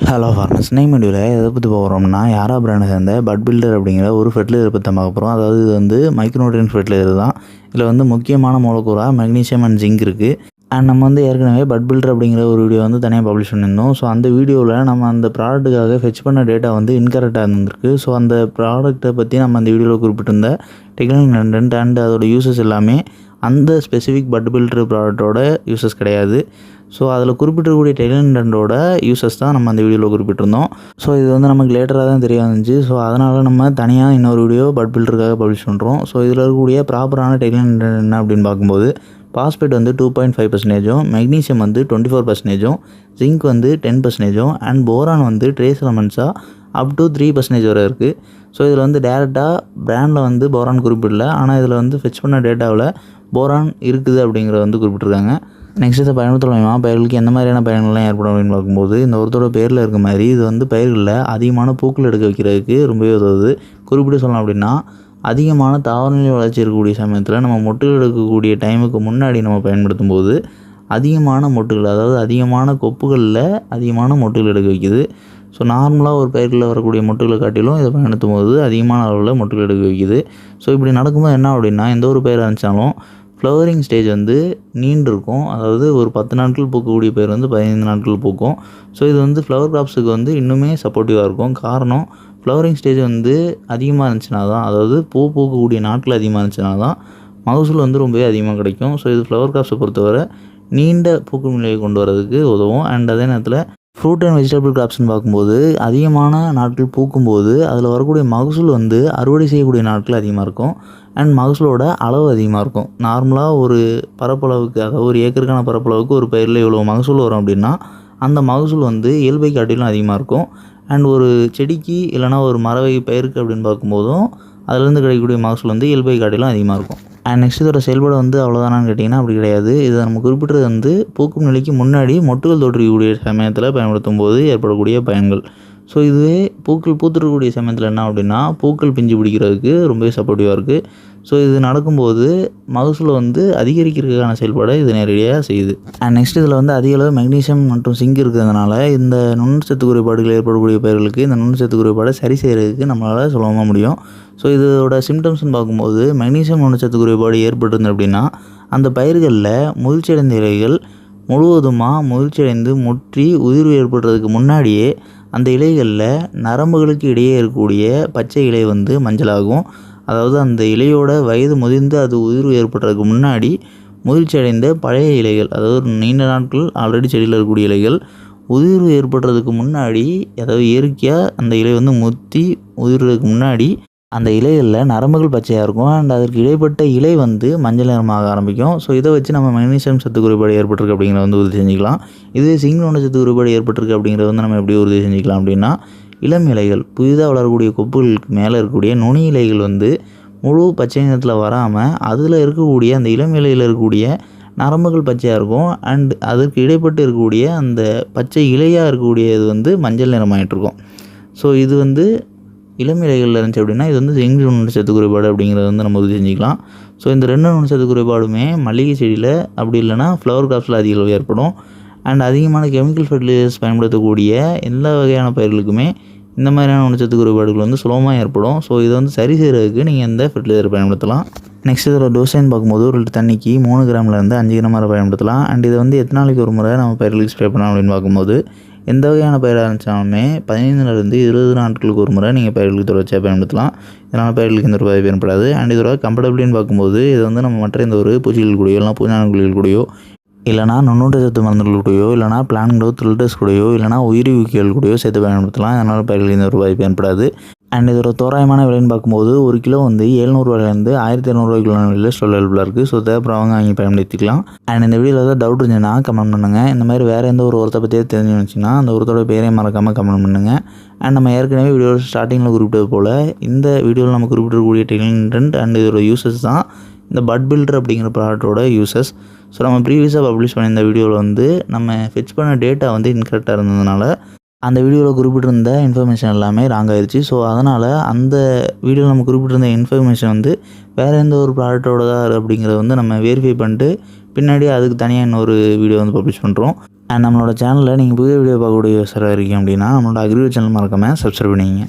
Hello farmers, இன்னைக்கு வீடியோவில் எதை பற்றி போகிறோம்னா யாரா பிராண்டை சேர்ந்த பட் பில்டர் அப்படிங்கிற ஒரு ஃபெர்டிலைசர் பற்றி பார்க்க போகிறோம். அதாவது இது வந்து மைக்ரோநியூட்ரியன்ட் ஃபெர்டிலைசர் தான். இதில் வந்து முக்கியமான மூலக்கூறாக மெக்னீசியம் அண்ட் ஜிங்க் இருக்குது. அண்ட் நம்ம வந்து ஏற்கனவே பட் பில்டர் அப்படிங்கிற ஒரு வீடியோ வந்து தனியாக பப்ளிஷ் பண்ணியிருந்தோம். ஸோ அந்த வீடியோவில் நம்ம அந்த ப்ராடக்ட்டுக்காக ஃபெச் பண்ண டேட்டா வந்து இன்கரெக்டாக இருந்திருக்கு. ஸோ அந்த ப்ராடக்ட்டை பற்றி நம்ம அந்த வீடியோவில் குறிப்பிட்டிருந்த டெக்னிக்கல் கண்டென்ட் அண்ட் அதோட யூசஸ் எல்லாமே அந்த ஸ்பெசிஃபிக் பட் பில்டர் ப்ராடக்ட்டோட யூசஸ் கிடையாது. ஸோ அதில் குறிப்பிட்டிருக்கக்கூடிய டெக்னிக்கல் யூசஸ் தான் நம்ம அந்த வீடியோவில் குறிப்பிட்டிருந்தோம். ஸோ இது வந்து நமக்கு லேட்டராக தான் தெரிய வந்துச்சு. ஸோ அதனால் நம்ம தனியாக இன்னொரு வீடியோ பட் பில்டருக்காக பப்ளிஷ் பண்ணுறோம். ஸோ இதில் இருக்கக்கூடிய ப்ராப்பரான டெக்னிக்கல் என்ன அப்படின்னு பார்க்கும்போது பாஸ்பேட் வந்து 2.5%, மெக்னீசியம் வந்து 24%, ஜிங்க் வந்து 10%, அண்ட் போரான் வந்து ட்ரேஸ் எலமெண்ட்ஸாக அப் டு 3% வரை இருக்குது. ஸோ இதில் வந்து டேரெக்டாக பிராண்டில் வந்து போரான் குறிப்பிடல, ஆனால் இதில் வந்து ஃபெச் பண்ண டேட்டாவில் போரான் இருக்குது அப்படிங்கிறத வந்து குறிப்பிட்ருக்காங்க. நெக்ஸ்ட் இதை பயன்படுத்த மூலமாக பயிர்களுக்கு எந்த மாதிரியான பயன்கள்லாம் ஏற்படும் அப்படின்னு பார்க்கும்போது இந்த ஒருத்தரோட பேரில் இருக்க மாதிரி இது வந்து பயிர்களில் அதிகமான பூக்கள் எடுக்க வைக்கிறதுக்கு ரொம்பவே உதவுது. குறிப்பிட்டு சொல்லலாம் அப்படின்னா அதிகமான தாவரநிலை வளர்ச்சி இருக்கக்கூடிய சமயத்தில் நம்ம மொட்டுகள் எடுக்கக்கூடிய டைமுக்கு முன்னாடி நம்ம பயன்படுத்தும் போது அதிகமான மொட்டுகள், அதாவது அதிகமான கொப்புகளில் அதிகமான மொட்டுகள் எடுக்க வைக்குது. ஸோ நார்மலாக ஒரு பயிர்களில் வரக்கூடிய மொட்டுகளை காட்டிலும் இதை பயன்படுத்தும் போது அதிகமான அளவில் மொட்டுகள் எடுக்க வைக்குது. ஸோ இப்படி நடக்கும்போது என்ன அப்படின்னா எந்த ஒரு பயிர் இருந்துச்சாலும் ஃப்ளவரிங் ஸ்டேஜ் வந்து நீண்டிருக்கும். அதாவது ஒரு 10 நாட்கள் பூக்கக்கூடிய பயிர் வந்து 15 நாட்கள் பூக்கும். ஸோ இது வந்து ஃப்ளவர் கிராப்ஸுக்கு வந்து இன்னுமே சப்போர்ட்டிவாக இருக்கும். காரணம் ஃப்ளவரிங் ஸ்டேஜ் வந்து அதிகமாக இருந்துச்சுன்னா தான், அதாவது பூக்கக்கூடிய நாட்கள் அதிகமாக இருந்துச்சுன்னா தான் மகசூல் வந்து ரொம்பவே அதிகமாக கிடைக்கும். ஸோ இது ஃப்ளவர் கிராப்ஸை பொறுத்தவரை நீண்ட பூக்கும் நிலையை கொண்டு வரதுக்கு உதவும். அண்ட் அதே நேரத்தில் ஃப்ரூட் அண்ட் வெஜிடபிள் கிராப்ஸ்னு பார்க்கும்போது அதிகமான நாட்கள் பூக்கும்போது அதில் வரக்கூடிய மகசூல் வந்து அறுவடை செய்யக்கூடிய நாட்கள் அதிகமாக இருக்கும். அண்ட் மகசூலோட அளவு அதிகமாக இருக்கும். நார்மலாக ஒரு பரப்பளவுக்கு, அதாவது ஒரு ஏக்கருக்கான பரப்பளவுக்கு ஒரு பயிரில் இவ்வளோ மகசூல் வரும் அப்படின்னா அந்த மகசூல் வந்து இயல்பை காட்டிலும் அதிகமாக இருக்கும். அண்ட் ஒரு செடிக்கு இல்லைனா ஒரு மரவகை பயிருக்கு அப்படின்னு பார்க்கும்போதும் அதுலேருந்து கிடைக்கக்கூடிய மகசூல் வந்து இயல்பை காட்டிலும் அதிகமாக இருக்கும். அண்ட் நெக்ஸ்ட் இதோட செயல்பாடு வந்து அவ்வளோதானான்னு கேட்டிங்கன்னா அப்படி கிடையாது. இதை நம்ம குறிப்பிட்டது வந்து பூக்கும் நிலைக்கு முன்னாடி மொட்டுகள் தோற்றுக்கூடிய சமயத்தில் பயன்படுத்தும் போது ஏற்படக்கூடிய பயன்கள். ஸோ இதுவே பூக்கள் பூத்துருக்கக்கூடிய சமயத்தில் என்ன அப்படின்னா பூக்கள் பிஞ்சு பிடிக்கிறதுக்கு ரொம்பவே சப்போர்ட்டிவாக இருக்குது. ஸோ இது நடக்கும்போது மகசூலை வந்து அதிகரிக்கிறதுக்கான செயல்பாடை இது நேரடியாக செய்யுது. அண்ட் நெக்ஸ்ட் இதில் வந்து அதிக அளவு மெக்னீசியம் மற்றும் சிங்க் இருக்கிறதுனால இந்த நுண்சத்து குறைபாடுகள் ஏற்படக்கூடிய பயிர்களுக்கு இந்த நுண்சத்து குறைபாடை சரி செய்கிறதுக்கு நம்மளால் சுலபமாக முடியும். ஸோ இதோட சிம்டம்ஸ்னு பார்க்கும்போது மெக்னீசியம் நுண்சத்து குறைபாடு ஏற்பட்டிருந்தது அப்படின்னா அந்த பயிர்களில் முதிர்ச்சியடைந்த இலைகள் முழுவதுமாக முதிர்ச்சியடைந்து முற்றி உதிர்வு ஏற்படுறதுக்கு முன்னாடியே அந்த இலைகளில் நரம்புகளுக்கு இடையே இருக்கக்கூடிய பச்சை இலை வந்து மஞ்சளாகும். அதாவது அந்த இலையோட வயது முதிர்ந்து அது உதிர்வு ஏற்படுறதுக்கு முன்னாடி முதிர்ச்சி அடைந்த பழைய இலைகள், அதாவது நீண்ட நாட்கள் ஆல்ரெடி செடியில் இருக்கக்கூடிய இலைகள் உதிர்வு ஏற்படுறதுக்கு முன்னாடி, அதாவது இயற்கையாக அந்த இலை வந்து முற்றி உதிர்றதுக்கு முன்னாடி அந்த இலைகளில் நரம்புகள் பச்சையாக இருக்கும். அண்ட் அதற்கு இடைப்பட்ட இலை வந்து மஞ்சள் நிறமாக ஆரம்பிக்கும். ஸோ இதை வச்சு நம்ம மெக்னீசியம் சத்து குறைபாடு ஏற்பட்டிருக்கு அப்படிங்கிறத வந்து உறுதி செஞ்சுக்கலாம். இதுவே சிங்க் சத்து குறைபாடு ஏற்பட்டிருக்கு அப்படிங்கிறத வந்து நம்ம எப்படி உறுதி செஞ்சுக்கலாம் அப்படின்னா இளம் இலைகள், புதிதாக வளரக்கூடிய கொப்புகளுக்கு மேலே இருக்கக்கூடிய நுனி இலைகள் வந்து முழு பச்சை நிறத்தில் வராமல் அதில் இருக்கக்கூடிய அந்த இளம் இலையில் இருக்கக்கூடிய நரம்புகள் பச்சையாக இருக்கும். அண்ட் அதற்கு இடைப்பட்டு இருக்கக்கூடிய அந்த பச்சை இலையாக இருக்கக்கூடியது வந்து மஞ்சள் நிறமாயிட்டிருக்கும். ஸோ இது வந்து இளம் இலைகளில் இருந்துச்சு அப்படின்னா இது வந்து சிங்க் நுண்சத்து குறைபாடு அப்படிங்கிறத வந்து நம்ம உறுதி செஞ்சுக்கலாம். ஸோ இந்த 2 நுண்சத்து குறைபாடுமே மல்லிகை செடியில் அப்படி இல்லைனா ஃப்ளவர் கிராப்ஸில் அதிக அளவு ஏற்படும். அண்ட் அதிகமான கெமிக்கல் ஃபெர்டிலைசர்ஸ் பயன்படுத்தக்கூடிய எல்லா வகையான பயிர்களுக்குமே இந்த மாதிரியான நுண்சத்து குறைபாடுகள் வந்து சுலபமாக ஏற்படும். ஸோ இதை வந்து சரி செய்கிறதுக்கு நீங்கள் இந்த ஃபெர்டிலைசர் பயன்படுத்தலாம். நெக்ஸ்ட் இதோட டோசைன்னு பார்க்கும்போது ஒரு லிட்டர் தண்ணிக்கு 3 கிராம்லேருந்து 5 கிராம் வரை பயன்படுத்தலாம். அண்ட் இதை வந்து எத்தனை நாளைக்கு ஒரு முறை நம்ம பயிர்களுக்கு ஸ்ப்ரே பண்ணலாம் அப்படின்னு பார்க்கும்போது எந்த வகையான பயிராக இருந்துச்சாலுமே 15லேருந்து 20 நாட்களுக்கு ஒரு முறை நீங்கள் பயிர்களுக்கு தொடர்ச்சியாக பயன்படுத்தலாம். இதனால் பயிர்களுக்கு எந்த ஒரு பாதிப்பு ஏற்படாது. அண்ட் இதோட கம்ஃபர்டபிள்னு பார்க்கும்போது இது வந்து நம்ம மற்ற எந்த ஒரு பூச்சிகள் கூடயோ இல்லைனா பூஞ்சானங்கள் கூடயோ இல்லைனா நுண்ணூட்டச்சத்து மருந்துகள் கூடயோ இல்லைனா பிளான் க்ரோத் ஃபில்டர்ஸ் கூடயோ இல்லைனா உயிரிவிக்கிகள் கூடயோ சேர்த்து பயன்படுத்தலாம். அதனால் பயிர்களுக்கு எந்த ஒரு பாதிப்பு ஏற்படாது. அண்ட் இதோட தோராயமான விலைன்னு பார்க்கும்போது ஒரு கிலோ வந்து 700 ரூபாயிலேருந்து 1200 ரூபாய்க்குள்ள விலையில் ஸ்டோர் அவைலபிளாக இருக்குது. ஸோ தேவைப்படுறவங்க வாங்கி பயன்படுத்திக்கலாம். அண்ட் இந்த வீடியோவில் ஏதாவது டவுட் இருந்துச்சுன்னா கமெண்ட் பண்ணுங்கள். இந்த மாதிரி வேறு எந்த ஒரு உரத்தை பற்றியே தெரிஞ்சு வச்சிங்கன்னா அந்த உரத்தோட பேரையும் மறக்காமல் கமெண்ட் பண்ணுங்கள். அண்ட் நம்ம ஏற்கனவே வீடியோ ஸ்டார்டிங்கில் குறிப்பிட்டது போல் இந்த வீடியோவில் நம்ம குறிப்பிடக்கூடிய டெக்னிக்கல் அண்ட் இதோட யூசஸ் தான் இந்த பட் பில்டர் அப்படிங்கிற ப்ராடக்டோட யூசஸ். ஸோ நம்ம ப்ரீவியஸாக பப்ளிஷ் பண்ண இந்த வீடியோவில் வந்து நம்ம ஃபெச் பண்ண டேட்டா வந்து இன்கரெக்டாக இருந்ததுனால அந்த வீடியோவில் குறிப்பிட்டிருந்த இன்ஃபர்மேஷன் எல்லாமே ராங் ஆயிடுச்சு. ஸோ அதனால் அந்த வீடியோவில் நம்ம குறிப்பிட்டிருந்த இன்ஃபர்மேஷன் வந்து வேறு எந்த ஒரு ப்ராடக்டோட தான் அப்படிங்கிறத வந்து நம்ம வெரிஃபை பண்ணிட்டு பின்னாடி அதுக்கு தனியாக இன்னொரு வீடியோ வந்து பப்ளிஷ் பண்ணுறோம். அண்ட் நம்மளோட சேனலில் நீங்கள் புதிய வீடியோ பார்க்கக்கூடிய யூஸராக இருக்கீங்க அப்படின்னா நம்மளோட அக்ரிகல்ச்சர் சேனல் மறக்காமல் சப்ஸ்கிரைப் பண்ணிங்க.